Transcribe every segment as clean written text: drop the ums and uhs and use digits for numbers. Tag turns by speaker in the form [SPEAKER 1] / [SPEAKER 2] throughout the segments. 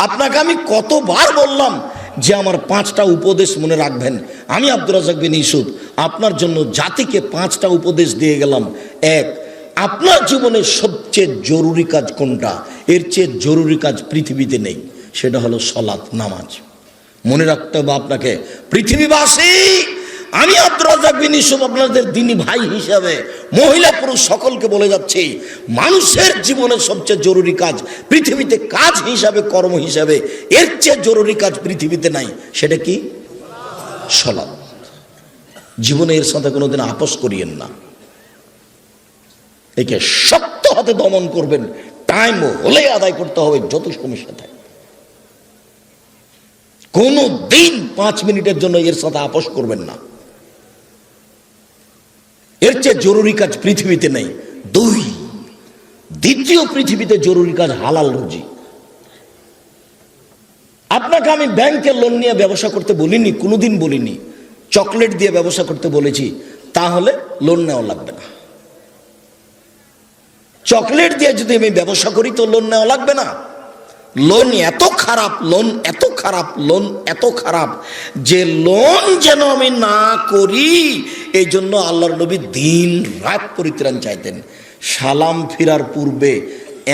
[SPEAKER 1] আপনাকে আমি কতবার বললাম যে আমার 5টা উপদেশ মনে রাখবেন। আমি আব্দুর রাজ্জাক বিন ইউসুফ আপনার জন্য জাতিকে 5টা উপদেশ দিয়ে গেলাম। এক, আপনার জীবনের সবচেয়ে জরুরি কাজ কোনটা? এর চেয়ে জরুরি কাজ পৃথিবীতে নেই, সেটা হলো সালাত, নামাজ। মনে রাখতে হবে আপনাকে। পৃথিবীবাসী, আমি আব্দুর রাজ্জাক বিন ইউসুফ আপনাদের দ্বীনি ভাই হিসাবে মহিলা পুরুষ সকলকে বলে যাচ্ছি, মানুষের জীবনের সবচেয়ে জরুরি কাজ পৃথিবীতে, কাজ হিসাবে, কর্ম হিসাবে এর চেয়ে জরুরি কাজ পৃথিবীতে নাই। সেটা কি? সালাত। জীবনে এর সাথে কোনোদিন আপোষ করিয়েন না। একে শক্ত হাতে দমন করবেন, টাইম হলে আদায় করতে হবে, যত সমস্যা থাকে। কোনো দিন 5 মিনিটের জন্য এর সাথে আপোষ করবেন না। এর চেয়ে জরুরি কাজ পৃথিবীতে নেই। 2, দ্বিতীয় পৃথিবীতে জরুরি কাজ হালাল রুজি। আপনাকে আমি ব্যাংকে লোন নিয়ে ব্যবসা করতে বলিনি, কোনোদিন বলিনি। চকলেট দিয়ে ব্যবসা করতে বলেছি, তাহলে লোন নেওয়া লাগবে না। চকলেট দিয়ে যদি আমি ব্যবসা করি তো লোন নেওয়া লাগবে না। লোন এত খারাপ, লোন এত খারাপ, লোন এত খারাপ যে লোন যেন আমি না করি, এই জন্য আল্লাহর নবী দিন রাত পরিত্রাণ চাইতেন। সালাম ফিরার পূর্বে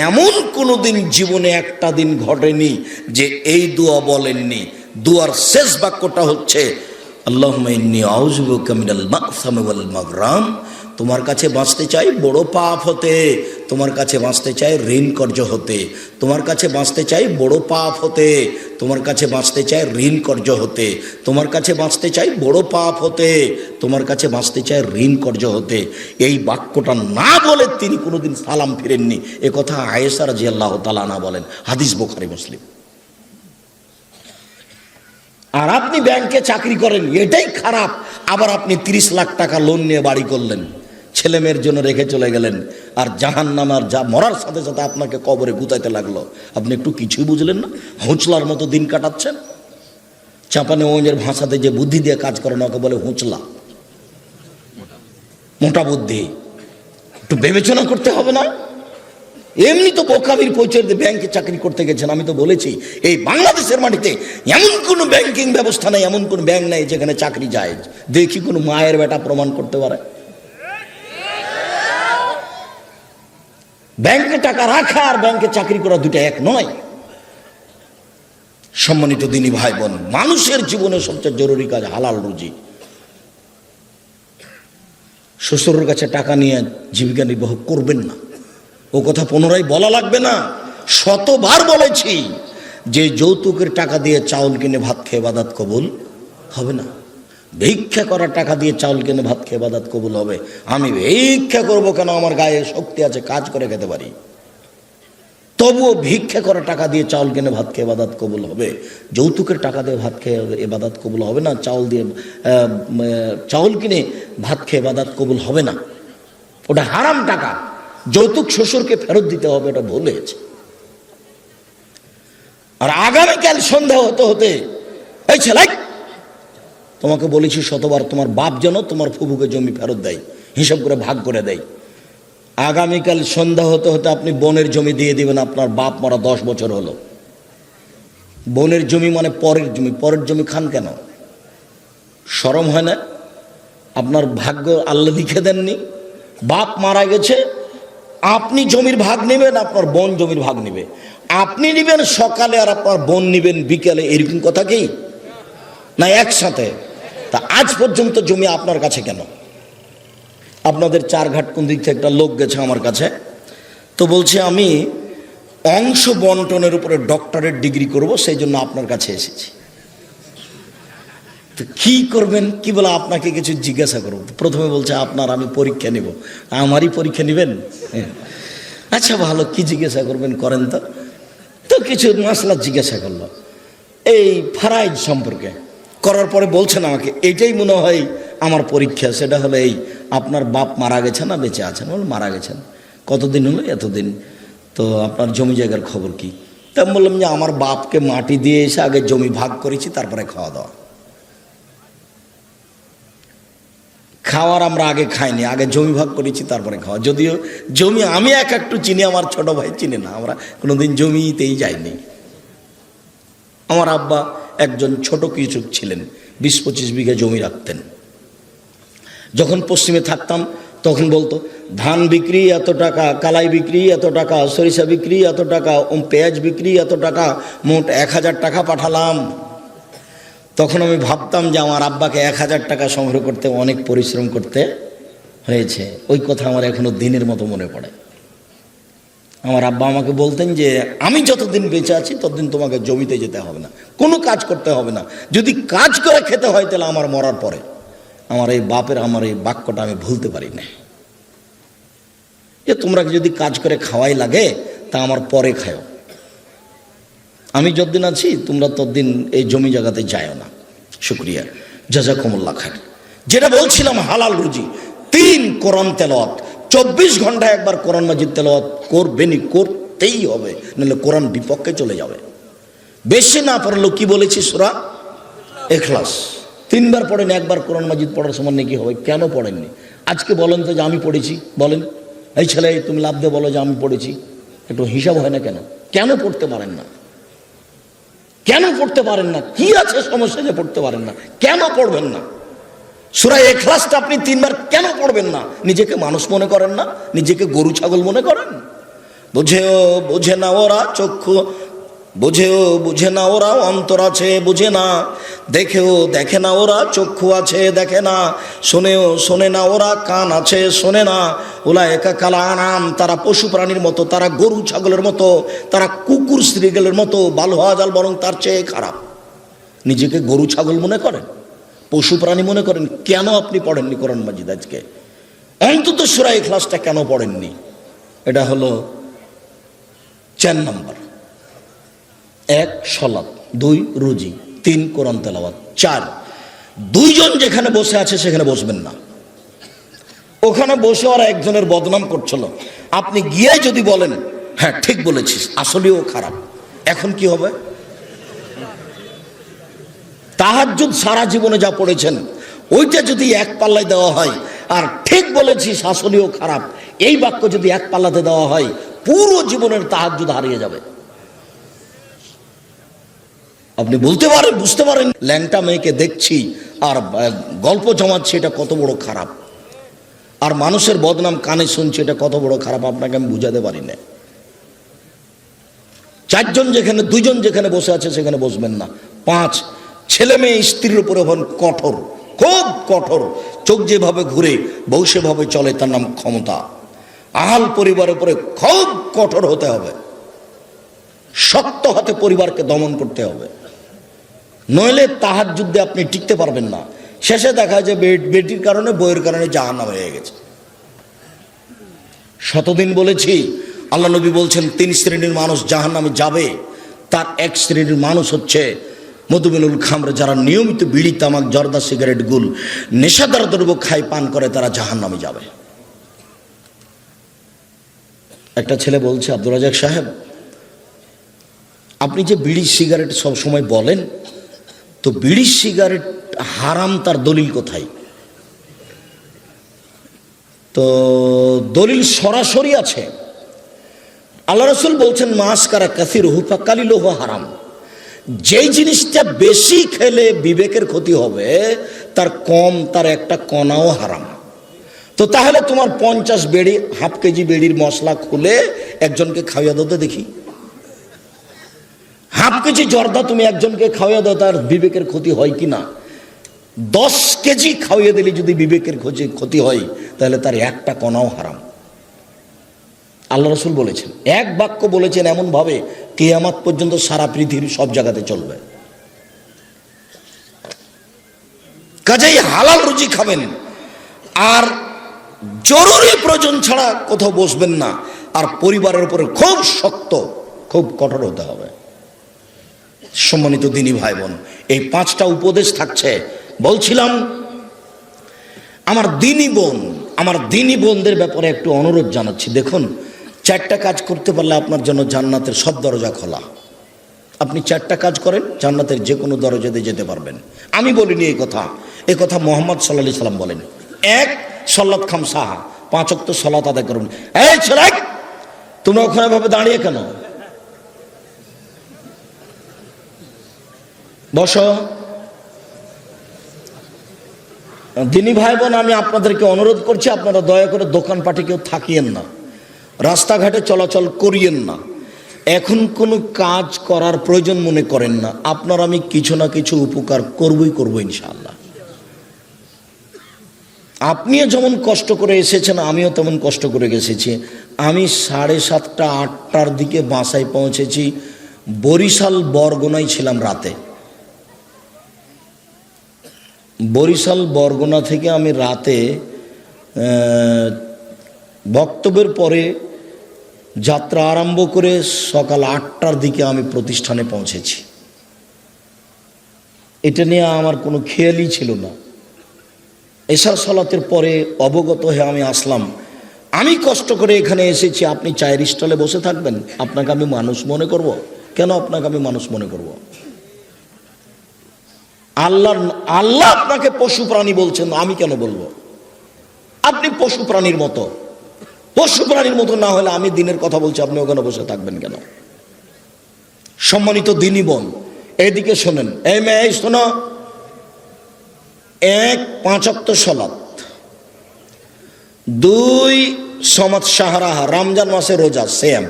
[SPEAKER 1] এমন কোনো দিন জীবনে একটা দিন ঘটেনি যে এই দোয়া বলেননি। দোয়ার শেষ বাক্যটা হচ্ছে আল্লাহুম্মা ইন্নী আউযু বিকা মিনাল মা'সামি ওয়াল মাগরাম। তোমার কাছে বাঁচতে চাই বড় পাপ হতে, তোমার কাছে বাঁচতে চাই ঋণ কর্য হতে, তোমার কাছে বাঁচতে চাই বড় পাপ হতে, তোমার কাছে বাঁচতে চাই ঋণ কর্য হতে, তোমার কাছে বাঁচতে চাই বড় পাপ হতে, তোমার কাছে বাঁচতে চাই ঋণ কর্য হতে। এই বাক্যটা না বলে তিনি কোনোদিন সালাম ফিরেননি। এ কথা আয়েশা রাদিয়াল্লাহু তাআলা আনহা বলেন, হাদিস বুখারী মুসলিম। আর আপনি ব্যাংকে চাকরি করেন, এটাই খারাপ। আবার আপনি 30 লাখ টাকা লোন নিয়ে বাড়ি করলেন, ছেলে মেয়ের জন্য রেখে চলে গেলেন, আর জাহান্নামের যা মরার সাথে সাথে আপনাকে কবরে গুতাইতে লাগলো। আপনি একটু কিছুই বুঝলেন না, হুঁচলার মতো দিন কাটাচ্ছেন। চাঁপানেগঞ্জের ভাষাতে যে বুদ্ধি দিয়ে কাজ করেন ওকে বলে হুঁচলা, মোটা বুদ্ধি। একটু বিবেচনা করতে হবে না? এমনি তো বোকামির পরিচয় দিয়ে ব্যাংকে চাকরি করতে গেছেন। আমি তো বলেছি এই বাংলাদেশের মাটিতে এমন কোনো ব্যাংকিং ব্যবস্থা নেই, এমন কোন ব্যাংক নেই যেখানে চাকরি যায়। দেখি কোনো মায়ের বেটা প্রমাণ করতে পারে? ব্যাংকে টাকা রাখা আর ব্যাংকে চাকরি করা দুটো এক নয়। সম্মানিত দিনী ভাই বোন, মানুষের জীবনে সবচেয়ে জরুরি কাজ হালাল রুজি। শ্বশুরের কাছে টাকা নিয়ে জীবিকা নির্বাহ করবেন না, ও কথা পুনরায় বলা লাগবে না। শতবার বলেছি যে যৌতুকের টাকা দিয়ে চাউল কিনে ভাত খেয়ে ইবাদত কবুল হবে না। ভিক্ষা করার টাকা দিয়ে চাউল কিনে ভাত খেয়ে ইবাদত কবুল হবে। আমি ভিক্ষা করবো কেন? আমার গায়ে শক্তি আছে, কাজ করে খেতে পারি। তবুও ভিক্ষা করার টাকা দিয়ে চাউল কিনে ভাত খেয়ে ইবাদত কবুল হবে। যৌতুকের টাকা দিয়ে ভাত খেয়ে ইবাদত কবুল হবে না। চাউল কিনে ভাত খেয়ে ইবাদত কবুল হবে না, ওটা হারাম টাকা। যৌতুক শ্বশুরকে ফেরত দিতে হবে, এটা ভুল হয়েছে। আর আগামীকাল সন্ধ্যা হতে হতে এই ছেলে, তোমাকে বলেছি শতবার, তোমার বাপ যেন তোমার ফুবুকে জমি ফেরত দেয়, হিসাব করে ভাগ করে দেয়। আগামীকাল সন্ধ্যা হতে হতে আপনি বোনের জমি দিয়ে দিবেন। আপনার বাপ মরা 10 বছর হলো। বোনের জমি মানে পরের জমি। পরের জমি খান কেন? শরম হয় না? আপনার ভাগ্য আল্লাহ লিখে দেননি? বাপ মারা গেছে, আপনি জমির ভাগ নেবেন, আপনার বোন জমির ভাগ নেবে। আপনি নেবেন সকালে আর আপনার বোন নেবেন বিকেলে, এরকম কথা কি না? একসাথে। তা আজ পর্যন্ত জমি আপনার কাছে কেন? আপনাদের 4 ঘাট কোন দিক থেকে একটা লোক গেছে আমার কাছে, তো বলছে আমি অংশ বন্টনের উপরে ডক্টরেট ডিগ্রি করব, সেই জন্য আপনার কাছে এসেছি। তো কি করবেন? কি বলে আপনাকে কিছু জিজ্ঞাসা করব। প্রথমে বলছে আপনার আমি পরীক্ষা নিব। আমারই পরীক্ষা নেবেন? আচ্ছা ভালো, কি জিজ্ঞাসা করবেন করেন তো। তো কিছু মাসলা জিজ্ঞাসা করলো এই ফারাইজ সম্পর্কে। করার পরে বলছেন আমাকে এইটাই মনে হয় আমার পরীক্ষা। সেটা হলো এই, আপনার বাপ মারা গেছেন না বেঁচে আছেন? বল মারা গেছেন। কতদিন হলো? এতদিন। তো আপনার জমি জায়গার খবর কি? তা আমি বললাম যে আমার বাপকে মাটি দিয়ে এসে আগে জমি ভাগ করেছি, তারপরে খাওয়া দাওয়া। খাওয়ার আমরা আগে খাইনি, আগে জমি ভাগ করেছি তারপরে খাওয়া। যদিও জমি আমি একটু চিনি, আমার ছোট ভাই চিনে না, আমরা কোনোদিন জমিতেই যাইনি। আমার আব্বা একজন ছোট কৃষক ছিলেন, 20-25 বিঘা জমি রাখতেন। যখন পশ্চিমে থাকতাম তখন বলতো ধান বিক্রি এত টাকা, কালাই বিক্রি এত টাকা, সরিষা বিক্রি এত টাকা, পেঁয়াজ বিক্রি এত টাকা, মোট 1000 টাকা পাঠালাম। তখন আমি ভাবতাম যে আমার আব্বাকে 1000 টাকা সংগ্রহ করতে অনেক পরিশ্রম করতে হয়েছে। ওই কথা আমার এখনো দিনের মতো মনে পড়ে। আমার আব্বা আমাকে বলতেন যে আমি যতদিন বেঁচে আছি ততদিন তোমাকে জমিতে যেতে হবে না, কোনো কাজ করতে হবে না, যদি কাজ করে খেতে হয় তাহলে আমার মরার পরে। আমার এই বাপের আমার এই বাক্যটা আমি ভুলতে পারি না, যে তোমরা যদি কাজ করে খাওয়াই লাগে তা আমার পরে খাও, আমি যতদিন আছি তোমরা ততদিন এই জমি জায়গাতে যায়ও না। শুকরিয়া, জাযাকুমুল্লাহ খায়র। যেটা বলছিলাম হালাল রুজি, 3 কোরআন তেলাওয়াত, 24 ঘন্টায় একবার কোরআন মাজিদ তেলাওয়াত করবেনই, করতেই হবে, নাহলে কোরআন বিপক্ষে চলে যাবে। বেশি না পড়লো কি বলেছি সূরা ইখলাস 3 বার পড়েন, একবার কোরআন মাজিদ পড়ার সময় নাকি হবে। কেন পড়েননি আজকে বলেন তো যে আমি পড়েছি? বলেন, এই ছেলে তুমি লাভ দিয়ে বলো যে আমি পড়েছি, একটু হিসাব হয় না কেন? কেন পড়তে পারেন না? কেন পড়তে পারেন না? কি আছে সমস্যা যে পড়তে পারেন না? কেন পড়বেন না? সূরা ইখলাসটা আপনি 3 বার কেন পড়বেন না? নিজেকে মানুষ মনে করেন না? নিজেকে গরু ছাগল মনে করেন? বুঝেও বুঝে না ওরা চক্ষু, বুঝেও বুঝে না ওরা অন্তর আছে বুঝে না, দেখেও দেখে না ওরা চক্ষু আছে দেখে না, শোনেও শোনে না ওরা কান আছে শোনে না। উলায়েকা কাল আনাম, তারা পশু প্রাণীর মতো, তারা গরু ছাগলের মতো, তারা কুকুর শ্রীগলের মতো, বাল হওয়া যাল বরং তার চেয়ে খারাপ। নিজেকে গরু ছাগল মনে করেন, পশু প্রাণী মনে করেন? কেন আপনি পড়েননি কোরআন মাজিদ আজকে? অন্তত সূরা ইখলাসটা কেন পড়েননি? এটা হলো 4 নম্বর। 1 সালাত, 2 রুজি, 3 কোরআন তেলাওয়াত, 4 দুইজন যেখানে বসে আছে সেখানে বসবেন না। ওখানে বসে ওরা একজনের বদনাম করছিল, আপনি গিয়ে যদি বলেন হ্যাঁ ঠিক বলেছিস আসলেও খারাপ, এখন কি হবে? তাহাজ্জুদ সারা জীবনে যা পড়েছেন ওইটা যদি এক পাল্লায় দেওয়া হয়, আর ঠিক বলেছিস আসলেও খারাপ এই বাক্য যদি এক পাল্লাতে দেওয়া হয়, পুরো জীবনের তাহাজ্জুদ হারিয়ে যাবে। আপনি বলতে পারেন, বুঝতে পারেন ল্যাংটা মেয়েকে দেখছি আর গল্প জমাচ্ছি, এটা কত বড় খারাপ, আর মানুষের বদনাম কানে শুনছি, এটা কত বড় খারাপ, আপনাকে আমি বুঝাতে পারি না। 4 জন যেখানে, 2 জন যেখানে বসে আছে সেখানে বসবেন না। 5 ছেলে মেয়ে স্ত্রীর উপরে হন কঠোর, খুব কঠোর, চোখ যেভাবে ঘুরে বউ সেভাবে চলে, তার নাম ক্ষমতা। আহাল পরিবারের উপরে খুব কঠোর হতে হবে, শক্ত হাতে পরিবারকে দমন করতে হবে, নইলে তাহাজ্জুদে আপনি টিকতে পারবেন না। শেষে দেখা যায় বেটির কারণে বইয়ের কারণে জাহান্নাম হয়ে গেছে। শতদিন বলেছি, আল্লাহ নবী বলছেন 3 শ্রেণীর মানুষ জাহান্নামে যাবে। তার 1 শ্রেণীর মানুষ হচ্ছে মধুমিনুল খামর, যারা নিয়মিত বিড়ি তামাক জর্দা সিগারেট গুল নেশাদার দ্রব্য খায় পান করে, তারা জাহান্নামে যাবে। একটা ছেলে বলছে, আব্দুর রাজাক সাহেব আপনি যে বিড়ি সিগারেট সব সময় বলেন, তো বিড়ি সিগারেট হারাম তার দলিল কোথায়? তো দলিল সরাসরি আছে, আল্লাহ রাসূল বলছেন মাসকারা কাসিরুহু ফাকালিলুহু হারাম। যেই জিনিসটা বেশি খেলে বিবেকের ক্ষতি হবে, তার কম, তার একটা কণাও হারাম। তো তাহলে তোমার 50 বেড়ি, হাফ কেজি বেড়ির মশলা খুলে একজনকে খাওয়াইয়া দাও দেখি। হাফ কেজি জর্দা তুমি একজনকে খাওয়াইয়া দাও, তার বিবেকের ক্ষতি হয় কি না? 10 কেজি খাওয়াইয়া দিলে যদি বিবেকের ক্ষতি হয়, তাহলে তার একটা কণাও হারাম। আল্লাহ রাসূল বলেছেন, এক বাক্য বলেছেন এমন ভাবে কিয়ামত পর্যন্ত সারা পৃথিবীর সব জায়গাতে চলবে। কাজেই হালাল রুজি খাবেন, আর জরুরি প্রয়োজন ছাড়া কোথাও বসবেন না, আর পরিবারের উপরে খুব শক্ত, খুব কঠোর হতে হবে। সম্মানিত দিনী ভাই বোন, এই 5টা উপদেশ থাকছে। বলছিলাম আমার দিনী বোনদের ব্যাপারে একটু অনুরোধ জানাচ্ছি। দেখুন, 4টা কাজ করতে পারলে আপনার জন্য জান্নাতের সব দরজা খোলা। আপনি 4টা কাজ করেন, জান্নাতের যে কোনো দরজাতে যেতে পারবেন। আমি বলিনি এই কথা মুহাম্মদ সাল্লাল্লাহু আলাইহি সাল্লাম বলেন। 1 সালাত খামসাহা, 5 ওয়াক্ত সালাত আদায় করুন। এই ছেলে, তোমরা ওখানে ভাবে দাঁড়িয়ে কেন? বসো। দিনী ভাই বোন, আমি আপনাদেরকে অনুরোধ করছি, আপনারা দয়া করে দোকানপাটে কেউ থাকিয়েন না, রাস্তাঘাটে চলাচল করিয়েন না। এখন কোনো কাজ করার প্রয়োজন মনে করেন না। আপনার আমি কিছু না কিছু উপকার করবো ইনশাআল্লাহ। আপনিও যেমন কষ্ট করে এসেছেন, আমিও তেমন কষ্ট করে এসেছি। আমি 7:30 8টার দিকে বাসায় পৌঁছেছি। বরিশাল বরগুনায় ছিলাম রাতে। বরিশাল বরগুনা থেকে আমি রাতে বক্তব্যের পরে যাত্রা আরম্ভ করে সকাল 8টার দিকে আমি প্রতিষ্ঠানে পৌঁছেছি। এটা নিয়ে আমার কোনো খেয়ালই ছিল না। এশার সালাতের পরে অবগত হয়ে আমি আসলাম। আমি কষ্ট করে এখানে এসেছি, আপনি চায়ের স্টলে বসে থাকবেন? আপনাকে আমি মানুষ মনে করব? কেন আপনাকে আমি মানুষ মনে করব? আল্লাহ আপনাকে পশু প্রাণী বলছেন, আমি কেন বলবো? আপনি পশু প্রাণীর মতো। পশু প্রাণীর মতো না হলে আমি দিনের কথা বলছি, আপনি ওখানে বসে থাকবেন কেন? সম্মানিত দিনী বোন, এইদিকে শোনেন। এই মেয়ে শোনো, 1 5 ওয়াক্ত সালাত, 2 সমাত শাহরাহা, রমজান মাসে রোজা সেম,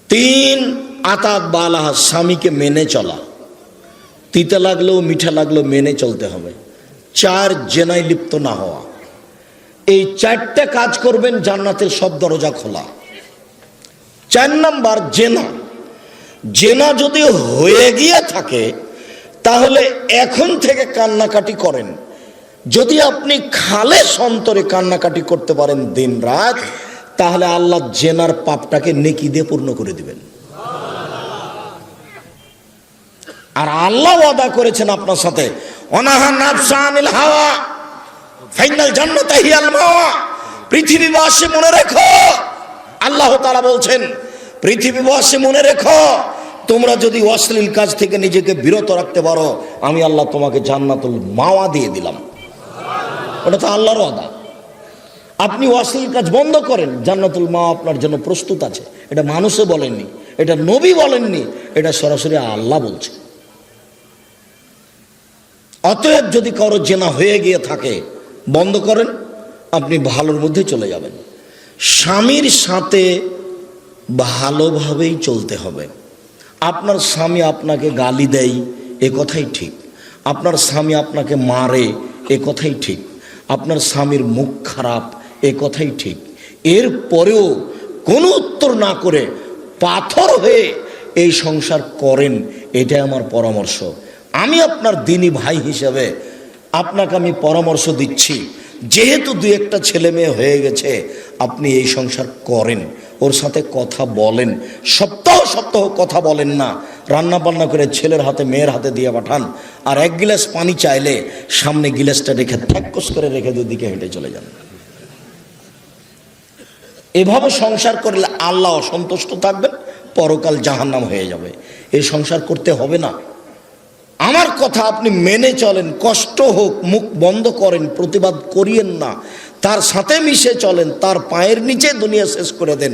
[SPEAKER 1] 3 আতাত বালাহা, স্বামীকে মেনে চলা, তিতা লাগলেও মিঠা লাগলেও মেনে চলতে হবে, 4 জেনায় লিপ্ত না হওয়া। এই 4টে কাজ করবেন, জান্নাতের সব দরজা খোলা। 4 নাম্বার জেনা। জেনা যদি হয়ে গিয়ে থাকে তাহলে এখন থেকে কান্নাকাটি করেন। যদি আপনি খালেস অন্তরে কান্নাকাটি করতে পারেন দিন রাত, তাহলে আল্লাহ জেনার পাপটাকে নেকি দিয়ে পূর্ণ করে দিবেন। আর আল্লাহ ওয়াদা করেছেন আপনার সাথে, অনাহা নাফসা আনিল হাওয়া ফাইনাল জান্নাতা হিয়াল মাওয়া। পৃথিবীবাসী মনে রেখো, আল্লাহ তাআলা বলছেন, পৃথিবীবাসী মনে রেখো, তোমরা যদি অশ্লীল কাজ থেকে নিজেকে বিরত রাখতে পারো, আমি আল্লাহ তোমাকে জান্নাতুল মাওয়া দিয়ে দিলাম। ওটা তো আল্লাহর ওয়াদা। আপনি অশ্লীল কাজ বন্ধ করেন, জান্নাতুল মাওয়া আপনার জন্য প্রস্তুত আছে। এটা মানুষে বলেননি, এটা নবী বলেননি, এটা সরাসরি আল্লাহ বলছে। অতএব যদি কারো জেনা হয়ে গিয়ে থাকে, বন্ধ করেন, আপনি ভালোর মধ্যে চলে যাবেন। স্বামীর সাথে ভালোভাবেই চলতে হবে। আপনার স্বামী আপনাকে গালি দেয়, এ কথাই ঠিক। আপনার স্বামী আপনাকে মারে, এ কথাই ঠিক। আপনার স্বামীর মুখ খারাপ, এ কথাই ঠিক। এর পরেও কোনো উত্তর না করে পাথর হয়ে এই সংসার করেন, এটাই আমার পরামর্শ। আমি আপনার দিনী ভাই হিসেবে আপনাকে আমি পরামর্শ দিচ্ছি, যেহেতু 2-1টা ছেলে মেয়ে হয়ে গেছে, আপনি এই সংসার করেন, ওর সাথে কথা বলেন। সপ্তাহ সপ্তাহ কথা বলেন না, রান্না বান্না করে ছেলের হাতে মেয়ের হাতে দিয়ে পাঠান। আর 1 গ্লাস পানি চাইলে সামনে গ্লাসটা রেখে ঠ্যাক্কস করে রেখে দুদিকে হেঁটে চলে যান। এভাবে সংসার করলে আল্লাহ অসন্তুষ্ট থাকবেন, পরকাল জাহান্নাম হয়ে যাবে। এই সংসার করতে হবে না। আমার কথা আপনি মেনে চলেন, কষ্ট হোক, মুখ বন্ধ করেন, প্রতিবাদ করিয়েন না, তার সাথে মিশে চলেন, তার পায়ের নিচে দুনিয়া শেষ করে দেন,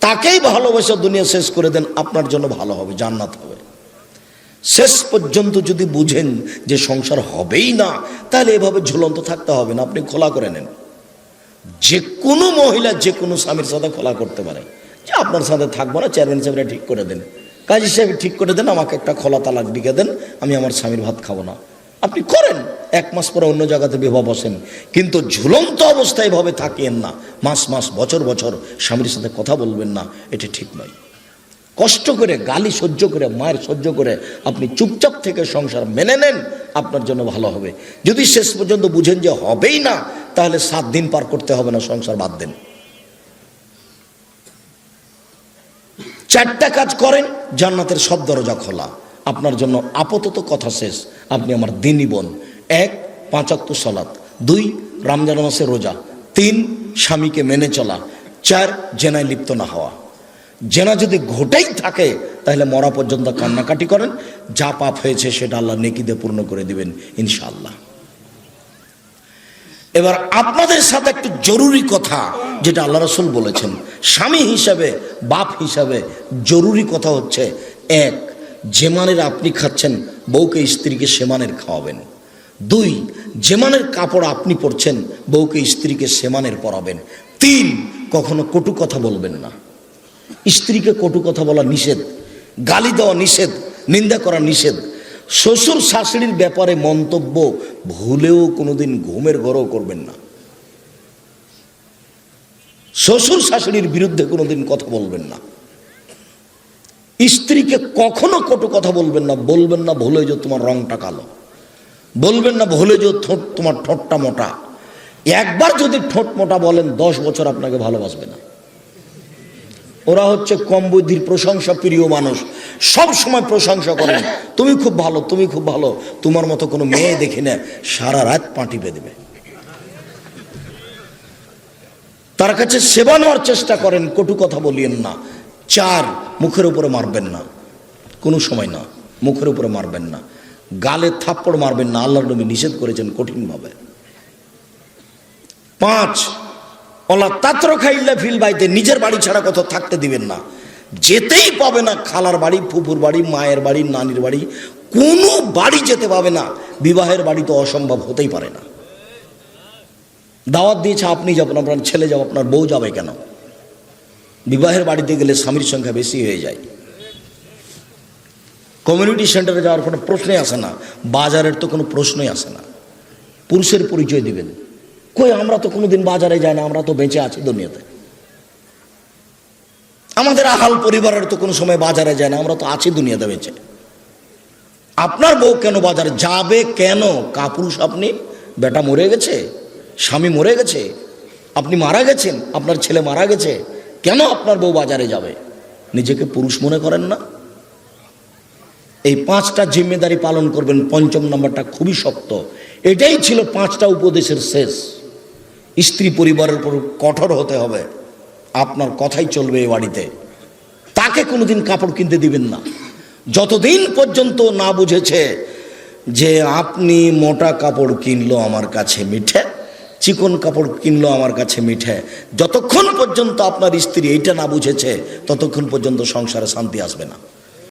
[SPEAKER 1] তাকেই ভালোবেসে দুনিয়া শেষ করে দেন, আপনার জন্য ভালো হবে, জান্নাত হবে। শেষ পর্যন্ত যদি বুঝেন যে সংসার হবেই না, তাহলে এভাবে ঝুলন্ত থাকতে হবে না, আপনি খোলা করে নেন। যে কোনো মহিলা যে কোনো স্বামীর সাথে খোলা করতে পারে, যে আপনার সাথে থাকবো না, চেয়ারম্যান সাহেবরা ঠিক করে দেন, কাজী সাহেব ঠিক করে দেন, আমাকে একটা খোলা তালাক লিখে দেন, আমি আমার স্বামীর ভাত খাবো না। আপনি করেন, 1 মাস পরে অন্য জায়গাতে বিবাহ বসেন, কিন্তু ঝুলন্ত অবস্থায় এভাবে থাকিয়েন না। মাস মাস বছর বছর স্বামীর সাথে কথা বলবেন না, এটা ঠিক নয়। কষ্ট করে, গালি সহ্য করে, মায়ের সহ্য করে আপনি চুপচাপ থেকে সংসার মেনে নেন, আপনার জন্য ভালো হবে। যদি শেষ পর্যন্ত বুঝেন যে হবেই না, তাহলে 7 দিন পার করতে হবে না, সংসার বাদ দেন। 4টা কাজ করেন, জান্নাতের সব দরজা খোলা আপনার জন্য। আপাতত কথা শেষ, আপনি আমার দিনী বোন। 1 5 ওয়াক্ত সালাত, 2 রমজান মাসে রোজা, 3 স্বামীকে মেনে চলা, 4 জেনায় লিপ্ত না হওয়া। জেনা যদি ঘটেই থাকে তাহলে মরা পর্যন্ত কান্নাকাটি করেন, যা পাপ হয়েছে সেটা আল্লাহ নেকি দিয়ে পূর্ণ করে দিবেন ইনশাআল্লাহ। এবার আপনাদের সাথে একটু জরুরি কথা, যেটা আল্লাহ রাসূল বলেছেন, স্বামী হিসাবে, বাপ হিসাবে জরুরি কথা হচ্ছে, 1 যে মানের আপনি খাচ্ছেন বউকে স্ত্রীকে সে মানের খাওয়াবেন। 2, যে মানের কাপড় আপনি পরছেন বউকে স্ত্রীকে সে মানের পরাবেন। 3, কখনো কটু কথা বলবেন না। স্ত্রীকে কটু কথা বলা নিষেধ, গালি দেওয়া নিষেধ, নিন্দা করা নিষেধ। শ্বশুর শাশুড়ির ব্যাপারে মন্তব্য ভুলেও কোনোদিন ঘুমের ঘরেও করবেন না। শ্বশুর শাশুড়ির বিরুদ্ধে কোনোদিন কথা বলবেন না। স্ত্রীকে কখনো কটু কথা বলবেন না। বলবেন না ভুলে যে তোমার রংটা কালো, বলবেন না ভুলে যে তোমার ঠোঁটটা মোটা। একবার যদি ঠোঁট মোটা বলেন 10 বছর আপনাকে ভালোবাসবে না। ওরা হচ্ছে কম বুদ্ধির প্রশংসা প্রিয় মানুষ, সব সময় প্রশংসা করেন, তুমি খুব ভালো, তুমি খুব ভালো, তোমার মতো কোনো মেয়ে দেখি না, সারা রাত পা টিপে দেবে। তার কাছে সেবা নেওয়ার চেষ্টা করেন, কটু কথা বলিয়েন না। 4, মুখের উপরে মারবেন না, কোনো সময় না, মুখের উপরে মারবেন না। গালে থাপ্পড় মারবেন না, আল্লাহর নবী নিষেধ করেছেন কঠিনভাবে। 5, ওলা তাত্র খাইল্লা ফিল বাইতে, নিজের বাড়ি ছাড়া কোথাও থাকতে দিবেন না। যেতেই পাবে না খালার বাড়ি, ফুফুর বাড়ি, মায়ের বাড়ি, নানির বাড়ি, কোনো বাড়ি যেতে পাবে না। বিবাহের বাড়ি তো অসম্ভব হতেই পারে না। দাওয়াত দিয়েছে আপনি যাবেন, আপনার ছেলে যাবে, আপনার বউ যাবে কেন? বিবাহের বাড়িতে গেলে স্বামীর সংখ্যা বেশি হয়ে যায়। কমিউনিটি সেন্টারে যাওয়ার কোনো প্রশ্নই আসে না, বাজারের তো কোনো প্রশ্নই আসে না। পুরুষের পরিচয় দিবেন, কই আমরা তো কোনোদিন বাজারে যাই না, আমরা তো বেঁচে আছি দুনিয়াতে। আমাদের আহাল পরিবারের তো কোনো সময় বাজারে যায় না, আমরা তো আছি দুনিয়াতে বেঁচে। আপনার বউ কেন বাজারে যাবে? কেন? কাপুরুষ আপনি? বেটা মরে গেছে, স্বামী মরে গেছে, আপনি মারা গেছেন, আপনার ছেলে মারা গেছে, কেন আপনার বউ বাজারে যাবে? নিজেকে পুরুষ মনে করেন না? এই 5টা জিম্মেদারি পালন করবেন। 5ম নম্বরটা খুবই শক্ত। এটাই ছিল 5টা উপদেশের শেষ। স্ত্রী পরিবারের উপর কঠোর হতে হবে, আপনার কথাই চলবে এই বাড়িতে। তাকে কোনোদিন কাপড় কিনতে দিবেন না যতদিন পর্যন্ত না বুঝেছে যে আপনি মোটা কাপড় কিনলো আমার কাছে মিঠে, চিকন কাপড় কিনলো আমার কাছে মিঠে। যতক্ষণ পর্যন্ত আপনার স্ত্রী এইটা না বুঝেছে ততক্ষণ পর্যন্ত সংসারে শান্তি আসবে না।